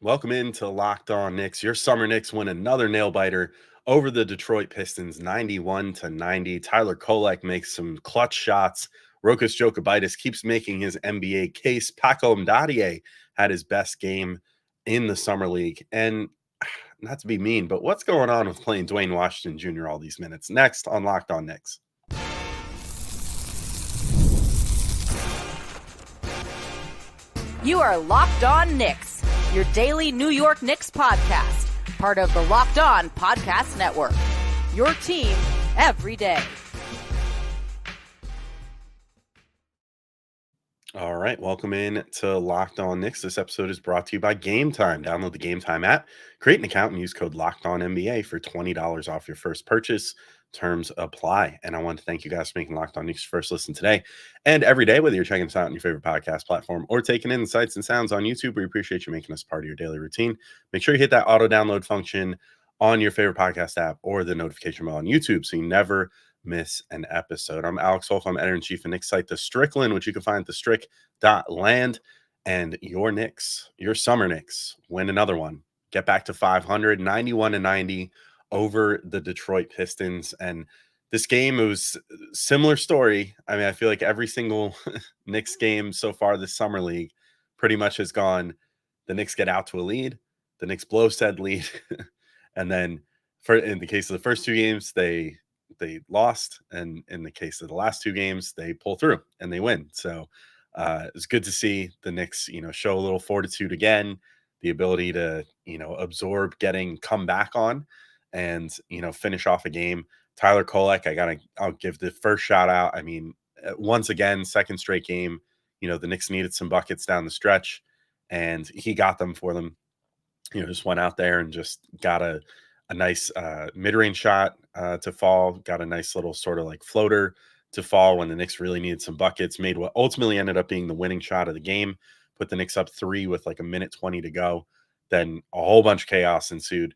Welcome into Locked On Knicks. Your summer Knicks win another nail biter over the Detroit Pistons, 91-90. Tyler Kolek makes some clutch shots. Rokus Jokubaitis keeps making his NBA case. Pacome Dadiet had his best game in the summer league. And not to be mean, but what's going on with playing Duane Washington Jr. all these minutes? Next on Locked On Knicks. You are Locked On Knicks, your daily New York Knicks podcast, part of the Locked On Podcast Network. Your team every day. All right, welcome in to Locked On Knicks. This episode is brought to you by GameTime. Download the GameTime app, create an account, and use code LOCKEDONNBA for $20 off your first purchase. Terms apply. And I want to thank you guys for making Locked On Knicks your first listen today and every day, whether you're checking us out on your favorite podcast platform or taking in the sights and sounds on YouTube. We appreciate you making us part of your daily routine. Make sure you hit that auto download function on your favorite podcast app or the notification bell on YouTube so you never miss an episode. I'm Alex Wolf. I'm editor-in-chief of Knicks site The Strickland, which you can find at thestrick.land. And your Knicks, your summer Knicks, win another one. Get back to 500, 91-90 over the Detroit Pistons. And this game, it was a similar story. I mean, I feel like every single Knicks game so far this summer league pretty much has gone, the Knicks get out to a lead, the Knicks blow said lead, and then in the case of the first two games, they lost, and in the case of the last two games, they pull through and they win. So it's good to see the Knicks, show a little fortitude again, the ability to, absorb getting come back on and, finish off a game. Tyler Kolek, I'll give the first shout out. I mean, once again, second straight game, the Knicks needed some buckets down the stretch and he got them for them. Just went out there and just got a nice mid-range shot to fall, got a nice little sort of like floater to fall when the Knicks really needed some buckets, made what ultimately ended up being the winning shot of the game, put the Knicks up 3 with like a minute 20 to go. Then a whole bunch of chaos ensued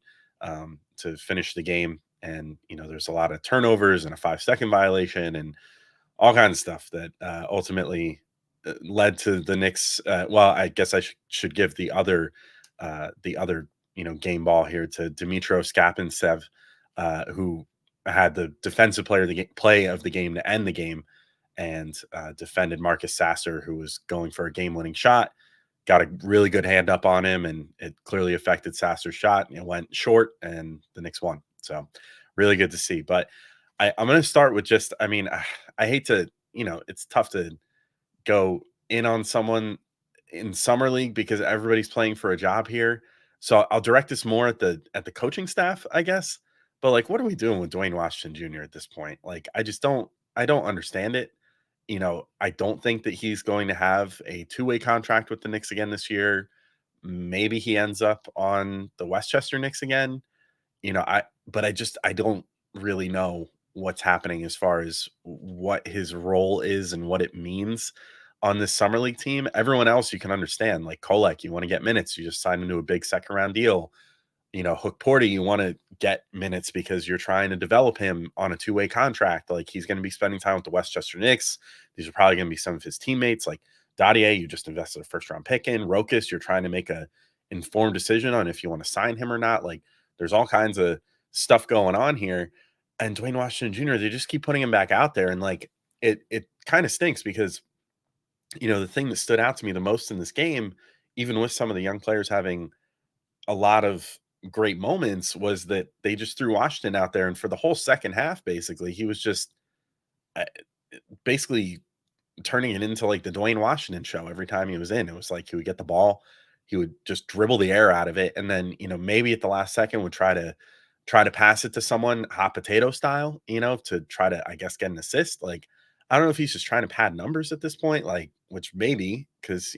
to finish the game. And, there's a lot of turnovers and a 5-second violation and all kinds of stuff that ultimately led to the Knicks. Well, I guess I should give the other game ball here to Dmytro Skapintsev, who had the defensive play of the game to end the game and defended Marcus Sasser, who was going for a game-winning shot. Got a really good hand up on him, and it clearly affected Sasser's shot. It went short, and the Knicks won. So really good to see. But I'm going to start with just, I mean, I hate to, it's tough to go in on someone in summer league because everybody's playing for a job here. So I'll direct this more at the coaching staff, I guess. But like, what are we doing with Duane Washington Jr. at this point? Like, I don't understand it. I don't think that he's going to have a two-way contract with the Knicks again this year. Maybe he ends up on the Westchester Knicks again. But I don't really know what's happening as far as what his role is and what it means on this summer league team. Everyone else you can understand, like Kolek, you want to get minutes, you just signed into a big second round deal. Hook Porter, you want to get minutes because you're trying to develop him on a two-way contract. Like, he's going to be spending time with the Westchester Knicks. These are probably going to be some of his teammates. Like Daier, you just invested a first-round pick in. Rokus, you're trying to make a informed decision on if you want to sign him or not. Like, there's all kinds of stuff going on here. And Duane Washington Jr., they just keep putting him back out there. And like, it kind of stinks because, the thing that stood out to me the most in this game, even with some of the young players having a lot of great moments, was that they just threw Washington out there. And for the whole second half, basically, he was just basically turning it into like the Duane Washington show. Every time he was in, it was like he would get the ball, he would just dribble the air out of it. And then, maybe at the last second would try to pass it to someone hot potato style, to try to, I guess, get an assist. Like, I don't know if he's just trying to pad numbers at this point, like, which maybe because,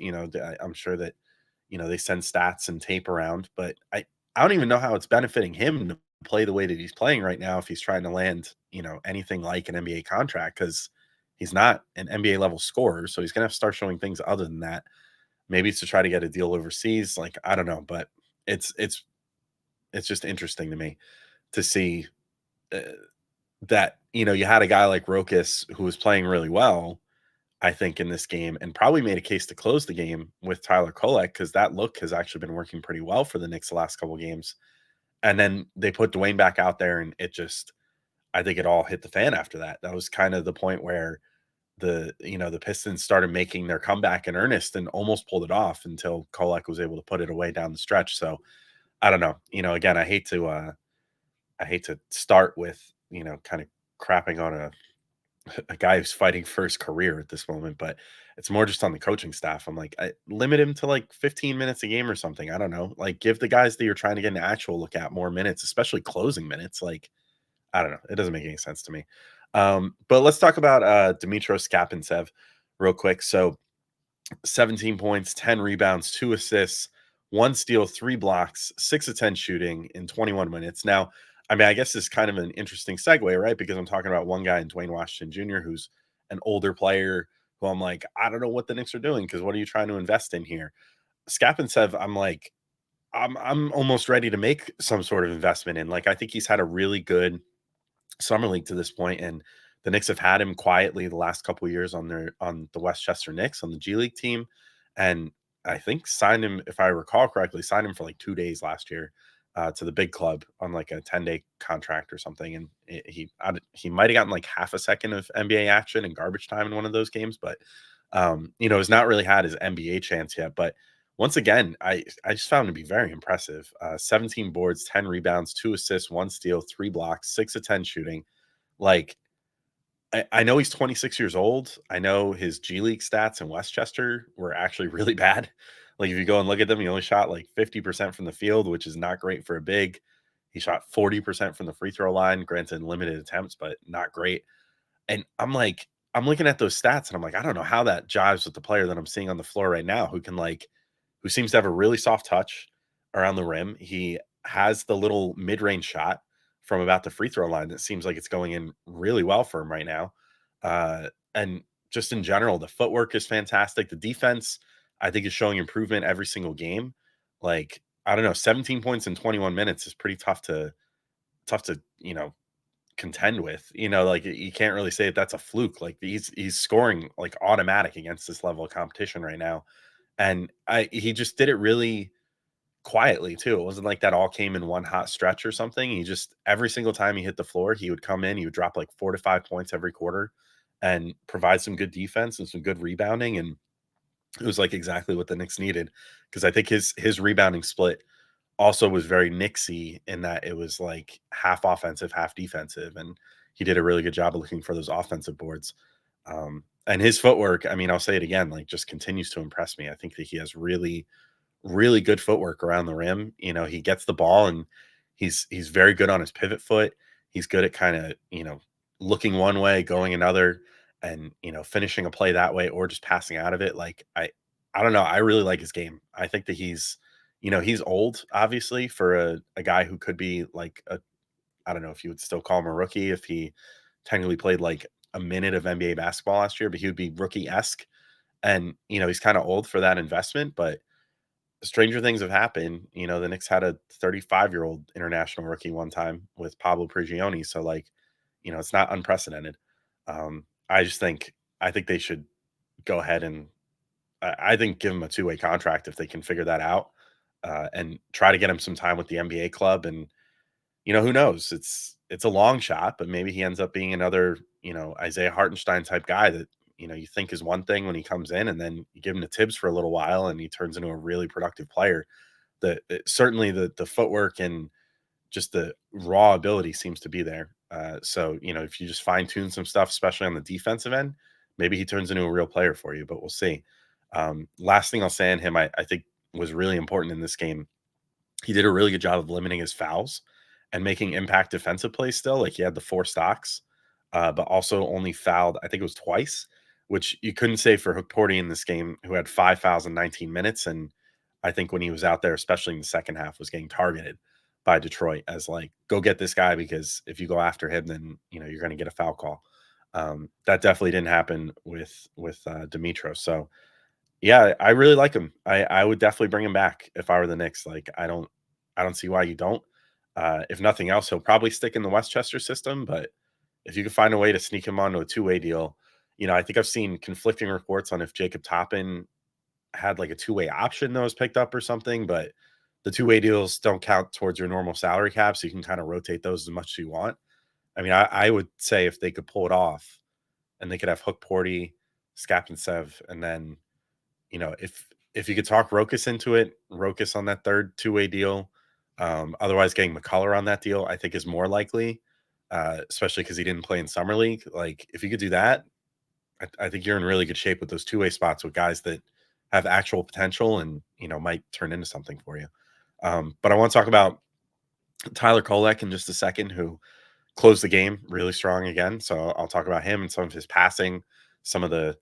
I'm sure that, they send stats and tape around, but I don't even know how it's benefiting him to play the way that he's playing right now if he's trying to land, anything like an NBA contract, because he's not an NBA level scorer. So he's going to have to start showing things other than that. Maybe it's to try to get a deal overseas. Like, I don't know, but it's just interesting to me to see that, you had a guy like Rokus who was playing really well, I think, in this game, and probably made a case to close the game with Tyler Kolek, because that look has actually been working pretty well for the Knicks the last couple games. And then they put Duane back out there, and it just, I think it all hit the fan after that. That was kind of the point where the Pistons started making their comeback in earnest and almost pulled it off until Kolek was able to put it away down the stretch. So I don't know. Again, I hate to start with, kind of crapping on a guy who's fighting for his career at this moment, but it's more just on the coaching staff. I'm like, limit him to like 15 minutes a game or something. I don't know. Like, give the guys that you're trying to get an actual look at more minutes, especially closing minutes. Like, I don't know. It doesn't make any sense to me. But let's talk about Dmytro Skapintsev real quick. So 17 points, 10 rebounds, 2 assists, 1 steal, 3 blocks, 6 of 10 shooting in 21 minutes. Now, I mean, I guess this is kind of an interesting segue, right? Because I'm talking about one guy in Duane Washington Jr., who's an older player who I'm like, I don't know what the Knicks are doing, because what are you trying to invest in here? Skapintsev, I'm like, I'm almost ready to make some sort of investment in. Like, I think he's had a really good summer league to this point, and the Knicks have had him quietly the last couple of years on the Westchester Knicks on the G League team, and I think signed him, if I recall correctly, signed him for like 2 days last year to the big club on like a 10-day contract or something, and he might have gotten like half a second of NBA action and garbage time in one of those games, but has not really had his NBA chance yet. But once again, I just found him to be very impressive. 17 boards, 10 rebounds, 2 assists, 1 steal, 3 blocks, 6 of 10 shooting. Like, I know he's 26 years old. I know his G League stats in Westchester were actually really bad. Like, if you go and look at them, he only shot like 50% from the field, which is not great for a big. He shot 40% from the free throw line, granted limited attempts, but not great. And I'm like, I'm looking at those stats and I'm like, I don't know how that jives with the player that I'm seeing on the floor right now, who seems to have a really soft touch around the rim. He has the little mid-range shot from about the free throw line that seems like it's going in really well for him right now. And just in general, the footwork is fantastic. The defense, I think, is showing improvement every single game. Like, I don't know, 17 points in 21 minutes is pretty tough to contend with. Like, you can't really say that that's a fluke. Like, he's scoring like automatic against this level of competition right now. And he just did it really quietly too. It wasn't like that all came in one hot stretch or something. He just, every single time he hit the floor, he would come in, he would drop like 4 to 5 points every quarter and provide some good defense and some good rebounding. And it was like exactly what the Knicks needed, because I think his rebounding split also was very Knicksy in that it was like half offensive, half defensive, and he did a really good job of looking for those offensive boards. And his footwork, I mean, I'll say it again, like, just continues to impress me. I think that he has really, really good footwork around the rim. He gets the ball and he's very good on his pivot foot. He's good at kind of, looking one way, going another, and finishing a play that way or just passing out of it. Like, I don't know. I really like his game. I think that he's old, obviously, for a guy who could be like I don't know if you would still call him a rookie if he technically played like a minute of NBA basketball last year, but he would be rookie-esque. And, he's kind of old for that investment, but stranger things have happened. The Knicks had a 35-year-old international rookie one time with Pablo Prigioni. So, like, it's not unprecedented. I just I think they should go ahead and I think give him a two-way contract if they can figure that out, and try to get him some time with the NBA club. And who knows? It's a long shot, but maybe he ends up being another, Isaiah Hartenstein type guy that, you think is one thing when he comes in, and then you give him the Tibbs for a little while and he turns into a really productive player. Certainly the footwork and just the raw ability seems to be there. So, if you just fine tune some stuff, especially on the defensive end, maybe he turns into a real player for you, but we'll see. Last thing I'll say on him, I think was really important in this game. He did a really good job of limiting his fouls and making impact defensive plays still. Like, he had the 4 stocks, but also only fouled, I think it was twice, which you couldn't say for Hook Porty in this game, who had 5 fouls in 19 minutes. And I think when he was out there, especially in the second half, was getting targeted by Detroit as like, go get this guy, because if you go after him, then, you're going to get a foul call. That definitely didn't happen with Dmytro. So, yeah, I really like him. I would definitely bring him back if I were the Knicks. Like, I don't see why you don't. If nothing else, he'll probably stick in the Westchester system, but if you could find a way to sneak him onto a two-way deal I think I've seen conflicting reports on if Jacob Toppin had like a two-way option that was picked up or something, but the two-way deals don't count towards your normal salary cap, so you can kind of rotate those as much as you want. I mean, I would say if they could pull it off and they could have Hook Porty, Skapintsev, and then, if you could talk Rokus into it, Rokus on that third two-way deal, otherwise getting McCullough on that deal, I think is more likely, especially because he didn't play in summer league. Like if you could do that, I think you're in really good shape with those two-way spots with guys that have actual potential and might turn into something for you. But I want to talk about Tyler Kolek in just a second, who closed the game really strong again. So I'll talk about him and some of his passing, some of the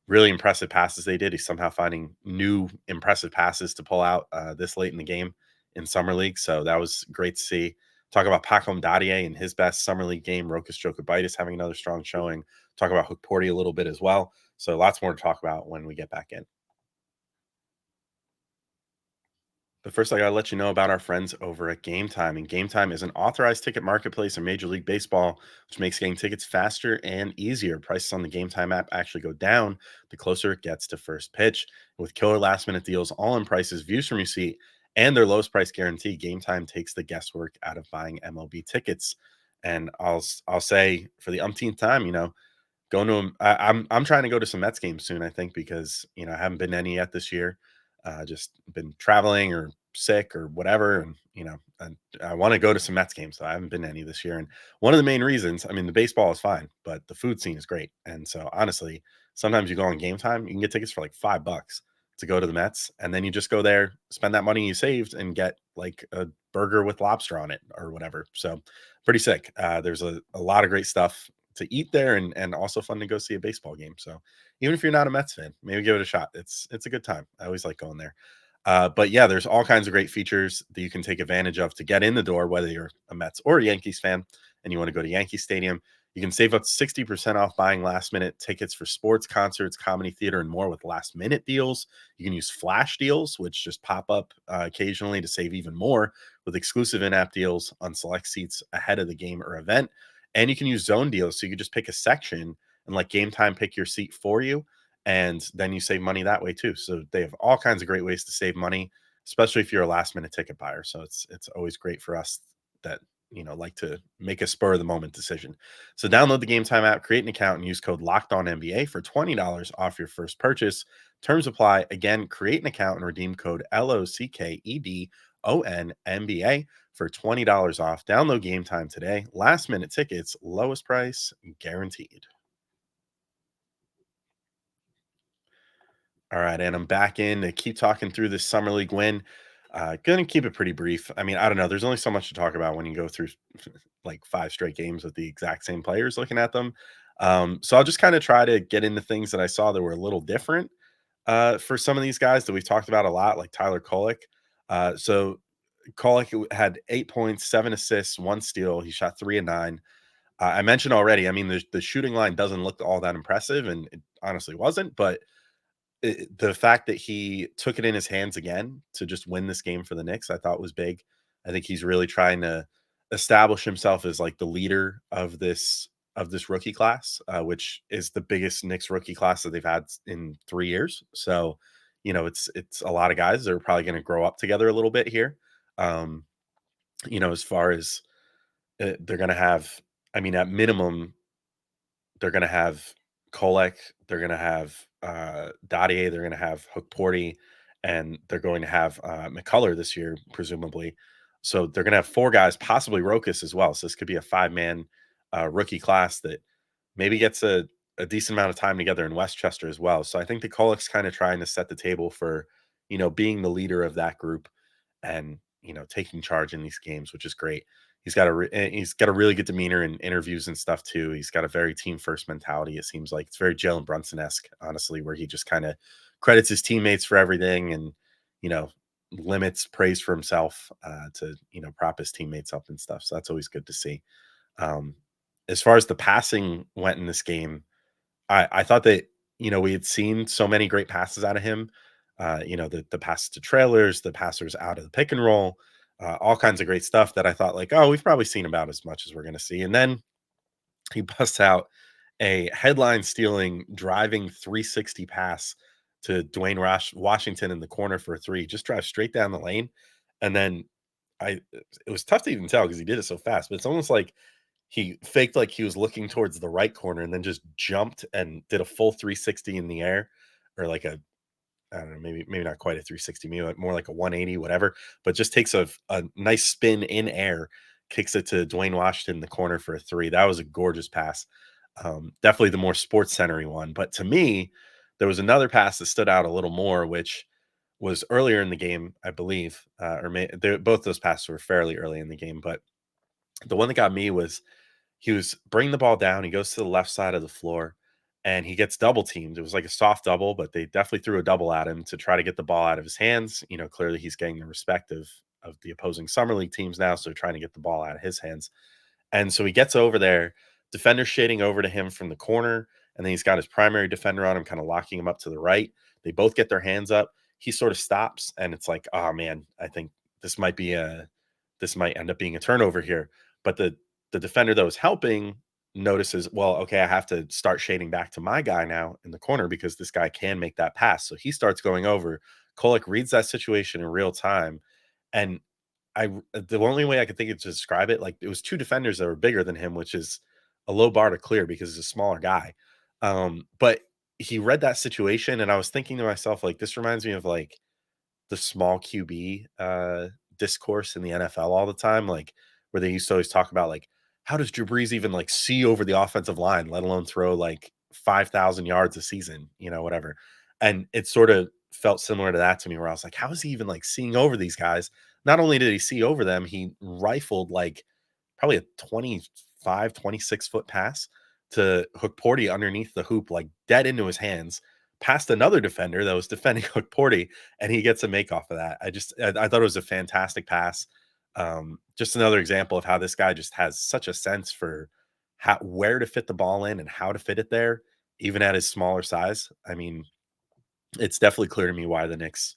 really impressive passes they did. He's somehow finding new impressive passes to pull out this late in the game in summer league. So that was great to see. Talk about Pacome Dadiet in his best summer league game. Rokus Jokubaitis having another strong showing. Talk about Hook Porty a little bit as well. So lots more to talk about when we get back in. But first, I got to let you know about our friends over at GameTime. And GameTime is an authorized ticket marketplace in Major League Baseball, which makes getting tickets faster and easier. Prices on the GameTime app actually go down the closer it gets to first pitch. With killer last minute deals, all in prices, views from your seat, and their lowest price guarantee, GameTime takes the guesswork out of buying MLB tickets. And I'll say for the umpteenth time, going to them. I'm trying to go to some Mets games soon, I think, because I haven't been to any yet this year. Just been traveling or sick or whatever, and I want to go to some Mets games. So I haven't been to any this year, and one of the main reasons, I mean, the baseball is fine, but the food scene is great. And so honestly, sometimes you go on Game Time, you can get tickets for like $5 to go to the Mets, and then you just go there, spend that money you saved, and get like a burger with lobster on it or whatever. So pretty sick. There's a lot of great stuff to eat there, and also fun to go see a baseball game. So even if you're not a Mets fan, maybe give it a shot. It's a good time. I always like going there. But yeah, there's all kinds of great features that you can take advantage of to get in the door, whether you're a Mets or a Yankees fan and you want to go to Yankee Stadium. You can save up to 60% off buying last minute tickets for sports, concerts, comedy, theater, and more with last minute deals. You can use flash deals, which just pop up occasionally to save even more with exclusive in-app deals on select seats ahead of the game or event. And you can use zone deals. So you can just pick a section and let Game Time pick your seat for you. And then you save money that way too. So they have all kinds of great ways to save money, especially if you're a last minute ticket buyer. So it's always great for us that like to make a spur of the moment decision. So download the Game Time app, create an account, and use code LOCKEDONNBA for $20 off your first purchase. Terms apply. Again, create an account and redeem code LOCKEDONNBA for $20 off. Download Game Time today. Last minute tickets, lowest price guaranteed. All right, and I'm back in to keep talking through this summer league win. Gonna keep it pretty brief. I mean, I don't know. There's only so much to talk about when you go through like 5 straight games with the exact same players looking at them. So I'll just kind of try to get into things that I saw that were a little different for some of these guys that we've talked about a lot, like Tyler Kolek. So Kolek had 8 points, 7 assists, 1 steal. He shot 3 of 9. I mentioned already. I mean, the shooting line doesn't look all that impressive, and it honestly wasn't, but the fact that he took it in his hands again to just win this game for the Knicks, I thought was big. I think he's really trying to establish himself as like the leader of this rookie class, which is the biggest Knicks rookie class that they've had in 3 years. So, it's a lot of guys that are probably going to grow up together a little bit here. Um, as far as they're going to have, I mean, at minimum, they're going to have Kolek, they're going to have Dadier, they're going to have Hook Porty, and they're going to have McCullough this year, presumably. So they're going to have 4 guys, possibly Rokus as well. So this could be a 5-man rookie class that maybe gets a decent amount of time together in Westchester as well. So I think the Kolek's kind of trying to set the table for, being the leader of that group and, taking charge in these games, which is great. He's got a really good demeanor in interviews and stuff too. He's got a very team first mentality. It seems like it's very Jalen Brunson-esque, honestly, where he just kind of credits his teammates for everything and you know limits praise for himself to prop his teammates up and stuff. So that's always good to see. Um, as far as the passing went in this game, I thought that we had seen so many great passes out of him. The passes to trailers, the passers out of the pick and roll, all kinds of great stuff that I thought like, oh, we've probably seen about as much as we're going to see. And then he busts out a headline stealing driving 360 pass to Duane Washington in the corner for a three, just drive straight down the lane. And then it was tough to even tell because he did it so fast, but it's almost like he faked like he was looking towards the right corner and then just jumped and did a full 360 in the air, or like a, I don't know, maybe not quite a 360, maybe more like a 180, whatever, but just takes a nice spin in air, kicks it to Duane Washington in the corner for a three. That was a gorgeous pass. Definitely the more sports centery one. But to me, there was another pass that stood out a little more, which was earlier in the game, I believe, both those passes were fairly early in the game. But the one that got me was he was bringing the ball down. He goes to the left side of the floor and he gets double teamed. It was like a soft double, but they definitely threw a double at him to try to get the ball out of his hands. Clearly he's getting the respect of the opposing summer league teams now. So trying to get the ball out of his hands. And so he gets over there, defender shading over to him from the corner, and then he's got his primary defender on him, kind of locking him up to the right. They both get their hands up. He sort of stops, and it's like, oh man, I think this might end up being a turnover here. But the defender that was helping notices, well, okay, I have to start shading back to my guy now in the corner because this guy can make that pass. So he starts going over. Kolek reads that situation in real time, and the only way I could think of to describe it, like it was two defenders that were bigger than him, which is a low bar to clear because he's a smaller guy. But he read that situation, and I was thinking to myself, like, this reminds me of like the small QB discourse in the NFL all the time, like where they used to always talk about like, how does Drew Brees even like see over the offensive line, let alone throw like 5,000 yards a season, whatever. And it sort of felt similar to that to me, where I was like, how is he even like seeing over these guys? Not only did he see over them, he rifled like probably a 25, 26-foot pass to Hook Porty underneath the hoop, like dead into his hands, past another defender that was defending Hook Porty, and he gets a make off of that. I thought it was a fantastic pass. Just another example of how this guy just has such a sense for where to fit the ball in and how to fit it there, even at his smaller size. I mean, it's definitely clear to me why the Knicks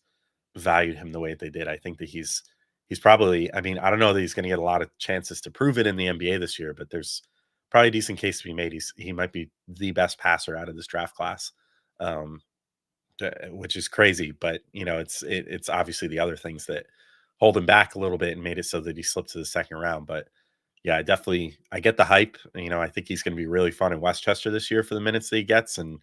valued him the way they did. I think that he's probably, I mean, I don't know that he's going to get a lot of chances to prove it in the NBA this year, but there's probably a decent case to be made. He might be the best passer out of this draft class, um, which is crazy. But it's obviously the other things that hold him back a little bit and made it so that he slipped to the second round. But yeah, I get the hype. I think he's going to be really fun in Westchester this year for the minutes that he gets. And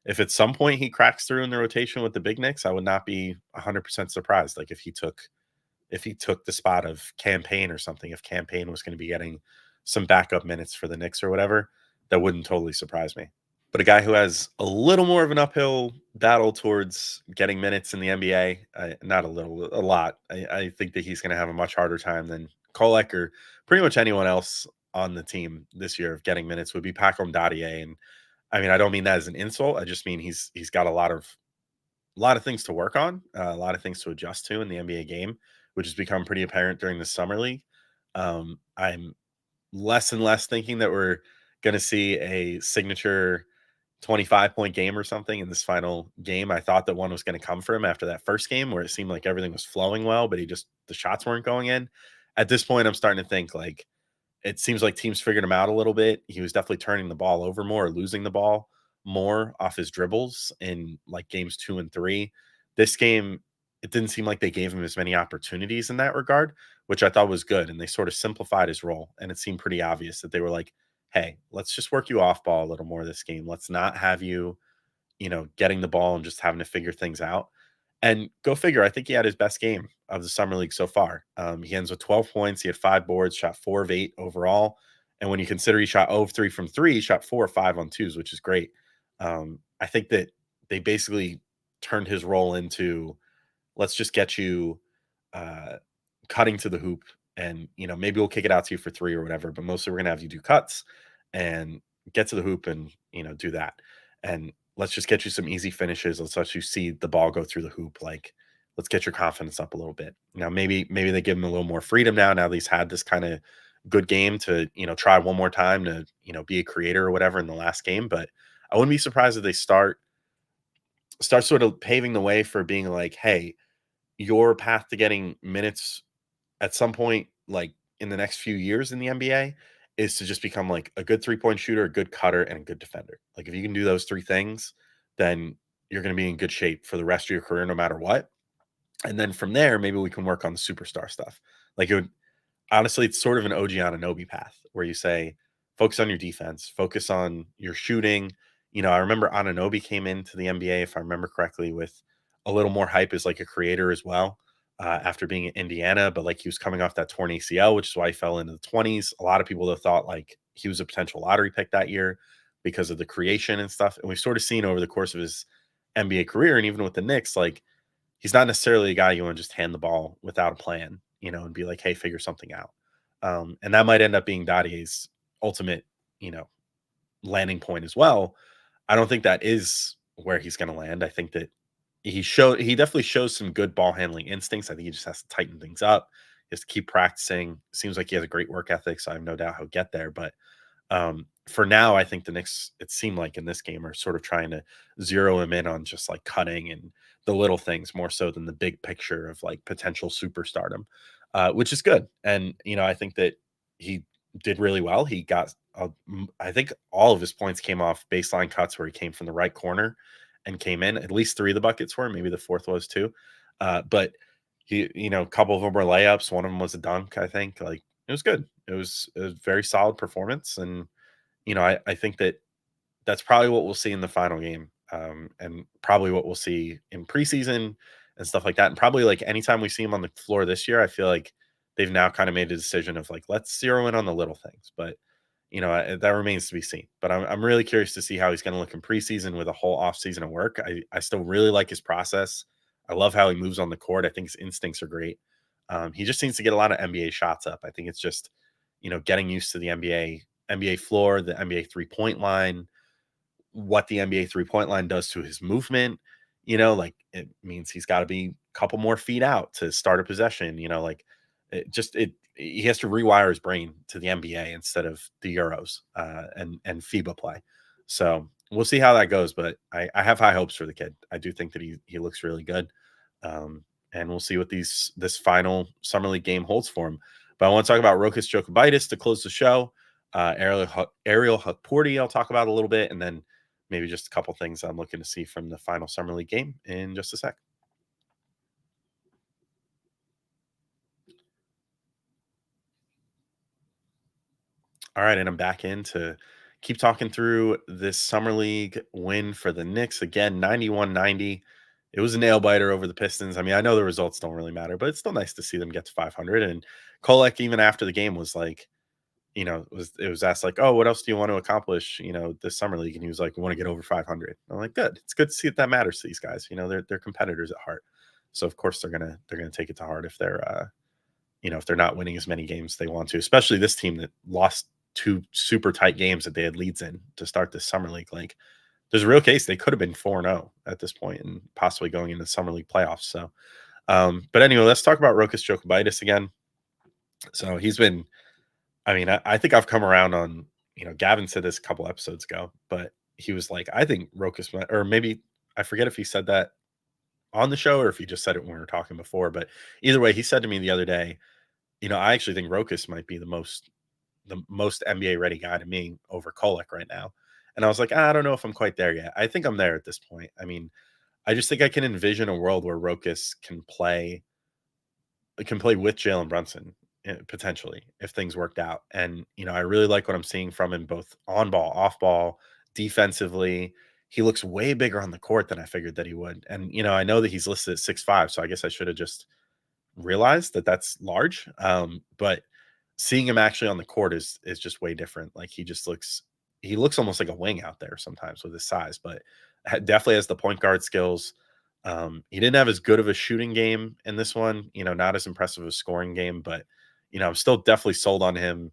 if at some point he cracks through in the rotation with the Big Knicks, I would not be 100% surprised. Like if he took the spot of Campaign or something, if Campaign was going to be getting some backup minutes for the Knicks or whatever, that wouldn't totally surprise me. But a guy who has a little more of an uphill battle towards getting minutes in the NBA, not a little, a lot. I think that he's going to have a much harder time than Kolek or pretty much anyone else on the team this year of getting minutes would be Pacome Dadiet. And I mean, I don't mean that as an insult. I just mean he's got a lot of things to work on, a lot of things to adjust to in the NBA game, which has become pretty apparent during the summer league. I'm less and less thinking that we're going to see a signature 25-point game or something in this final game. I thought that one was going to come for him after that first game where it seemed like everything was flowing well, but the shots weren't going in. At this point, I'm starting to think like it seems like teams figured him out a little bit. He was definitely turning the ball over more or losing the ball more off his dribbles in like games 2 and 3. This game, it didn't seem like they gave him as many opportunities in that regard, which I thought was good. And they sort of simplified his role. And it seemed pretty obvious that they were like, hey, let's just work you off ball a little more this game. Let's not have you, getting the ball and just having to figure things out. And go figure, I think he had his best game of the summer league so far. He ends with 12 points. He had 5 boards, shot 4 of 8 overall. And when you consider he shot 0 of 3 from 3, he shot 4 or 5 on 2s, which is great. I think that they basically turned his role into, let's just get you cutting to the hoop, and maybe we'll kick it out to you for 3 or whatever, but mostly we're gonna have you do cuts and get to the hoop and do that. And let's just get you some easy finishes. Let's let you see the ball go through the hoop. Like, let's get your confidence up a little bit. Now, maybe they give him a little more freedom now that he's had this kind of good game to, try one more time to, be a creator or whatever in the last game. But I wouldn't be surprised if they start sort of paving the way for being like, hey, your path to getting minutes at some point, like in the next few years in the NBA is to just become like a good 3-point shooter, a good cutter, and a good defender. Like if you can do those 3 things, then you're going to be in good shape for the rest of your career, no matter what. And then from there, maybe we can work on the superstar stuff. Like it would, honestly, it's sort of an OG Anunoby path where you say, focus on your defense, focus on your shooting. I remember Anunoby came into the NBA, if I remember correctly, with a little more hype as like a creator as well, after being in Indiana. But like he was coming off that torn ACL, which is why he fell into the 20s. A lot of people have thought like he was a potential lottery pick that year because of the creation and stuff. And we've sort of seen over the course of his NBA career, and even with the Knicks, like he's not necessarily a guy you want to just hand the ball without a plan, and be like, hey, figure something out. And that might end up being Dadier's ultimate, landing point as well. I don't think that is where he's going to land. I think that he definitely shows some good ball handling instincts. I think he just has to tighten things up. He has to keep practicing. Seems like he has a great work ethic, so I have no doubt he'll get there. But for now, I think the Knicks, it seemed like in this game, are sort of trying to zero him in on just like cutting and the little things more so than the big picture of like potential superstardom, which is good. And, I think that he did really well. He got, I think all of his points came off baseline cuts where he came from the right corner and came in. At least 3 of the buckets were, maybe the 4th was too. But he, a couple of them were layups. One of them was a dunk, I think. Like it was good. It was a very solid performance. And, I think that that's probably what we'll see in the final game, and probably what we'll see in preseason and stuff like that. And probably like anytime we see him on the floor this year, I feel like they've now kind of made a decision of like, let's zero in on the little things. But, that remains to be seen. But I'm really curious to see how he's going to look in preseason with a whole offseason of work. I still really like his process. I love how he moves on the court. I think his instincts are great. He just needs to get a lot of NBA shots up. I think it's just, getting used to the NBA floor, the NBA 3-point line, what the NBA 3-point line does to his movement. Like it means he's got to be a couple more feet out to start a possession. He has to rewire his brain to the NBA instead of the Euros and FIBA play. So we'll see how that goes. But I have high hopes for the kid. I do think that he looks really good. And we'll see what this final summer league game holds for him. But I want to talk about Rokus Jokubaitis to close the show. Ariel Hukporti I'll talk about a little bit, and then maybe just a couple things I'm looking to see from the final summer league game in just a sec. All right, and I'm back in to keep talking through this summer league win for the Knicks. Again, 91-90. It was a nail biter over the Pistons. I mean, I know the results don't really matter, but it's still nice to see them get to 500. And Kolek, even after the game, was like, it was asked like, oh, what else do you want to accomplish, this summer league? And he was like, we want to get over 500. I'm like, good. It's good to see that matters to these guys. They're competitors at heart. So of course they're gonna take it to heart if they're if they're not winning as many games as they want to, especially this team that lost 2 super tight games that they had leads in to start this summer league. Like there's a real case they could have been 4-0 at this point and possibly going into the summer league playoffs. So, but anyway, let's talk about Rokus Jokubaitis again. So he's been, I mean, I think I've come around on, Gavin said this a couple episodes ago, but he was like, I think Rokus, or maybe I forget if he said that on the show or if he just said it when we were talking before, but either way, he said to me the other day, I actually think Rokus might be the most NBA ready guy to me over Kolek right now. And I was like, I don't know if I'm quite there yet. I think I'm there at this point. I mean, I just think I can envision a world where Rokus can play with Jalen Brunson potentially if things worked out. And, I really like what I'm seeing from him both on ball, off ball, defensively. He looks way bigger on the court than I figured that he would. And, I know that he's listed at 6'5", so I guess I should have just realized that that's large. But seeing him actually on the court is just way different. Like he looks almost like a wing out there sometimes with his size, but definitely has the point guard skills. He didn't have as good of a shooting game in this one, not as impressive a scoring game, but I'm still definitely sold on him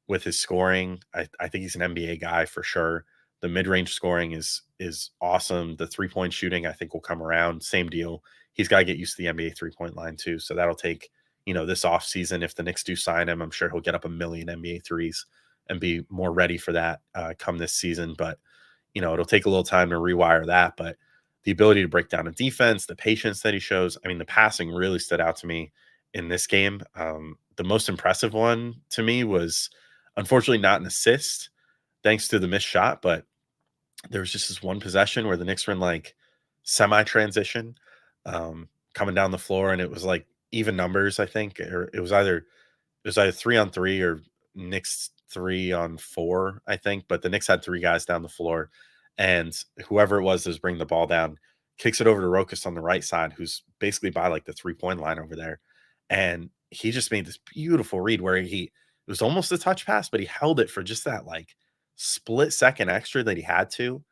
with his scoring. I think he's an NBA guy for sure. The mid-range scoring is awesome. The 3-point shooting, I think, will come around. Same deal. He's got to get used to the NBA 3-point line too. So that'll take, this off season. If the Knicks do sign him, I'm sure he'll get up a million NBA threes and be more ready for that come this season. But, it'll take a little time to rewire that. But the ability to break down a defense, the patience that he shows. I mean, the passing really stood out to me in this game. The most impressive one to me was Unfortunately, not an assist thanks to the missed shot, but there was just this one possession where the Knicks were in like semi-transition, coming down the floor, and it was like even numbers, I think, or it was either 3-on-3 or Knicks 3-on-4, I think. But the Knicks had three guys down the floor, and whoever it was that was bringing the ball down kicks it over to Rokus on the right side, who's basically by like the 3-point line over there, and he just made this beautiful read where it was almost a touch pass, but he held it for just that like split second extra that he had to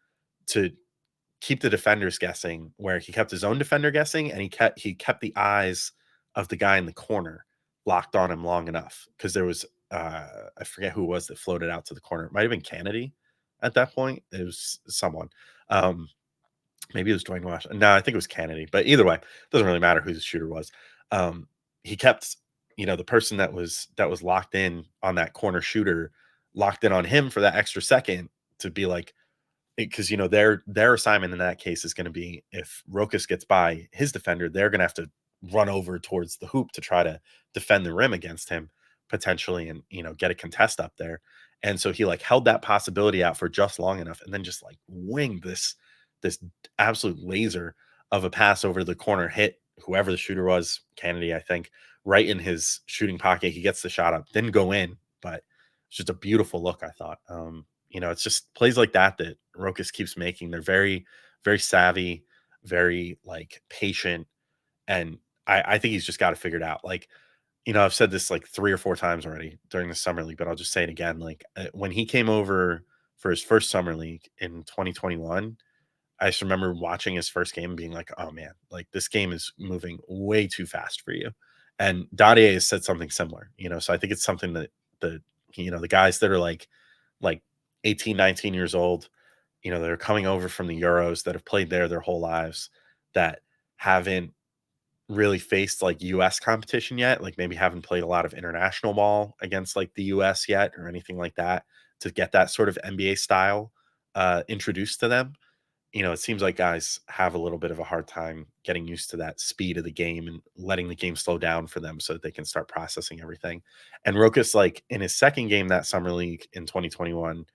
keep the defenders guessing, where he kept his own defender guessing, and he kept the eyes of the guy in the corner locked on him long enough, because there was I forget who it was that floated out to the corner. It might have been Kennedy at that point. It was someone. Um, Maybe it was Duane Washington. No, I think it was Kennedy. But either way, it doesn't really matter who the shooter was. He kept, the person that was locked in on that corner shooter locked in on him for that extra second to be like, because their assignment in that case is going to be, if Rokus gets by his defender, they're going to have to run over towards the hoop to try to defend the rim against him potentially, and get a contest up there. And so he like held that possibility out for just long enough, and then just like winged this absolute laser of a pass over the corner, hit whoever the shooter was, Kennedy, I think, right in his shooting pocket. He gets the shot up, didn't go in, but it's just a beautiful look, I thought. It's just plays like that Rokus keeps making. They're very, very savvy, very like patient. And I think he's just got to figure it out. Like, I've said this like 3 or 4 times already during the summer league, but I'll just say it again. Like when he came over for his first summer league in 2021, I just remember watching his first game and being like, oh man, like this game is moving way too fast for you. And Dadier has said something similar, so I think it's something that the guys that are like 18, 19 years old, that are coming over from the Euros, that have played there their whole lives, that haven't really faced like US competition yet, like maybe haven't played a lot of international ball against like the US yet or anything like that, to get that sort of NBA style introduced to them. It seems like guys have a little bit of a hard time getting used to that speed of the game and letting the game slow down for them so that they can start processing everything. And Rokus, like in his second game that summer league in 2021,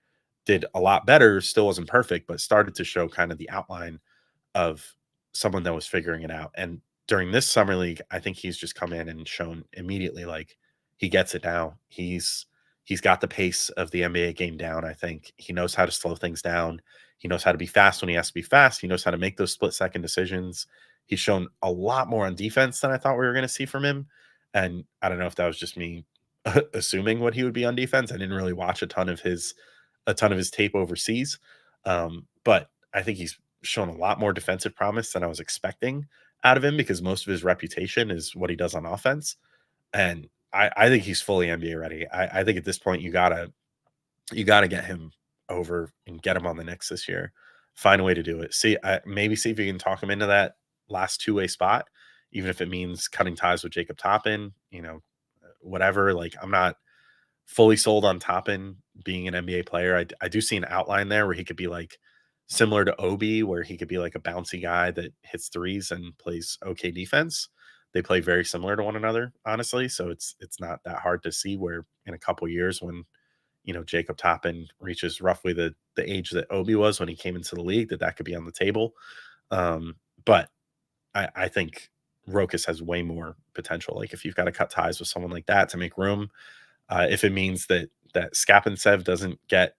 did a lot better. Still wasn't perfect, but started to show kind of the outline of someone that was figuring it out. And during this summer league, I think he's just come in and shown immediately like he gets it now. He's got the pace of the NBA game down. I think he knows how to slow things down. He knows how to be fast when he has to be fast. He knows how to make those split second decisions. He's shown a lot more on defense than I thought we were going to see from him. And I don't know if that was just me assuming what he would be on defense. I didn't really watch a ton of his tape overseas. But I think he's shown a lot more defensive promise than I was expecting out of him, because most of his reputation is what he does on offense. And I think he's fully NBA ready. I think at this point you gotta get him over and get him on the Knicks this year. Find a way to do it. Maybe see if you can talk him into that last two-way spot, even if it means cutting ties with Jacob Toppin, whatever. Like, I'm not fully sold on Toppin being an NBA player. I do see an outline there where he could be like similar to Obi, where he could be like a bouncy guy that hits threes and plays okay defense. They play very similar to one another, honestly. So it's not that hard to see where in a couple years, when Jacob Toppin reaches roughly the age that Obi was when he came into the league, that could be on the table. But I think Rokus has way more potential. Like, if you've got to cut ties with someone like that to make room, if it means that Skapintsev doesn't get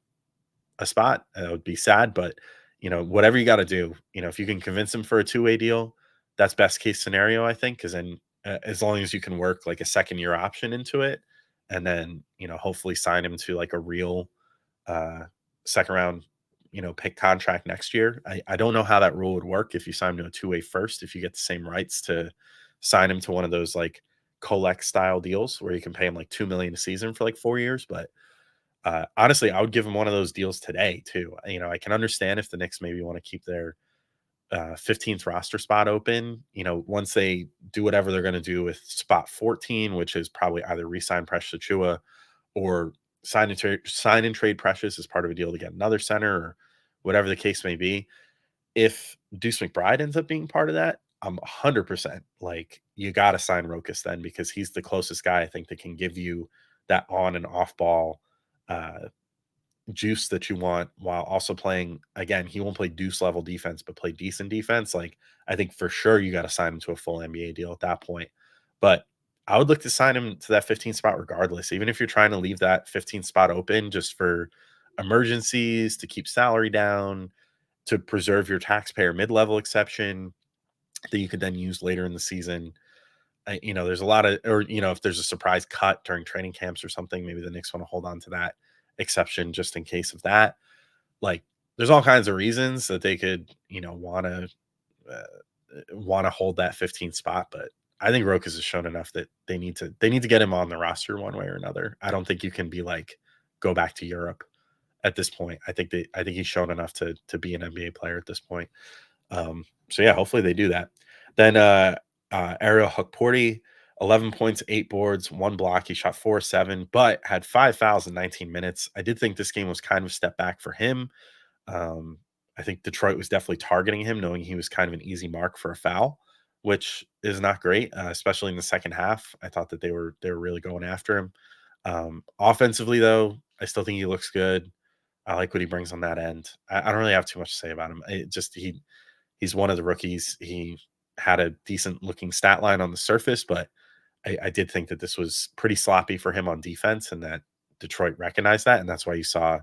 a spot, it would be sad. But whatever you got to do, if you can convince him for a two-way deal, that's best case scenario, I think. Because then, as long as you can work like a second year option into it, and then hopefully sign him to like a real second round pick contract next year. I don't know how that rule would work if you sign him to a two-way first, if you get the same rights to sign him to one of those like Kolek style deals where you can pay him like $2 million a season for like 4 years. But honestly, I would give him one of those deals today too. I can understand if the Knicks maybe want to keep their 15th roster spot open, once they do whatever they're going to do with spot 14, which is probably either re-sign Precious Achiuwa or sign and trade Precious as part of a deal to get another center, or whatever the case may be. If Deuce McBride ends up being part of that, I'm 100% like, you got to sign Rokus then, because he's the closest guy I think that can give you that on and off ball juice that you want while also playing. Again, he won't play deuce level defense, but play decent defense. Like, I think for sure you got to sign him to a full NBA deal at that point. But I would look to sign him to that 15 spot regardless, even if you're trying to leave that 15 spot open just for emergencies, to keep salary down, to preserve your taxpayer mid-level exception that you could then use later in the season. There's a lot of, or, if there's a surprise cut during training camps or something, maybe the Knicks want to hold on to that exception just in case of that. Like, there's all kinds of reasons that they could, want to hold that 15th spot, but I think Rokas has shown enough that they need to get him on the roster one way or another. I don't think you can be like, go back to Europe at this point. I think he's shown enough to be an NBA player at this point. So yeah, hopefully they do that. Then Ariel Hukporti, 11 points, 8 boards, 1 block. He shot 4-7, but had 5 fouls in 19 minutes. I did think this game was kind of a step back for him. I think Detroit was definitely targeting him, knowing he was kind of an easy mark for a foul, which is not great, especially in the second half. I thought that they were really going after him. Offensively, though, I still think he looks good. I like what he brings on that end. I don't really have too much to say about him. He's one of the rookies. He had a decent looking stat line on the surface, but I did think that this was pretty sloppy for him on defense, and that Detroit recognized that, and that's why you saw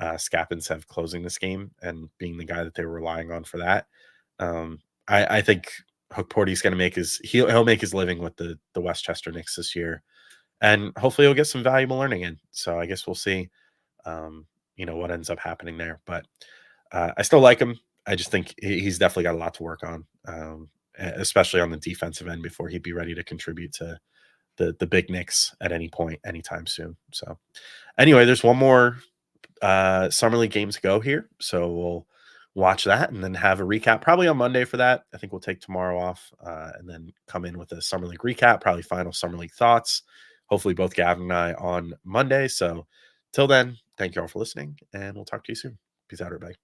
Skapintsev closing this game and being the guy that they were relying on for that. I think Hukporti's going to make he'll make his living with the Westchester Knicks this year, and hopefully he'll get some valuable learning in. So I guess we'll see, what ends up happening there. But I still like him. I just think he's definitely got a lot to work on, especially on the defensive end, before he'd be ready to contribute to the big Knicks at any point, anytime soon. So anyway, there's one more summer league game to go here. So we'll watch that and then have a recap probably on Monday for that. I think we'll take tomorrow off and then come in with a summer league recap, probably final summer league thoughts. Hopefully both Gavin and I on Monday. So till then, thank you all for listening, and we'll talk to you soon. Peace out, everybody.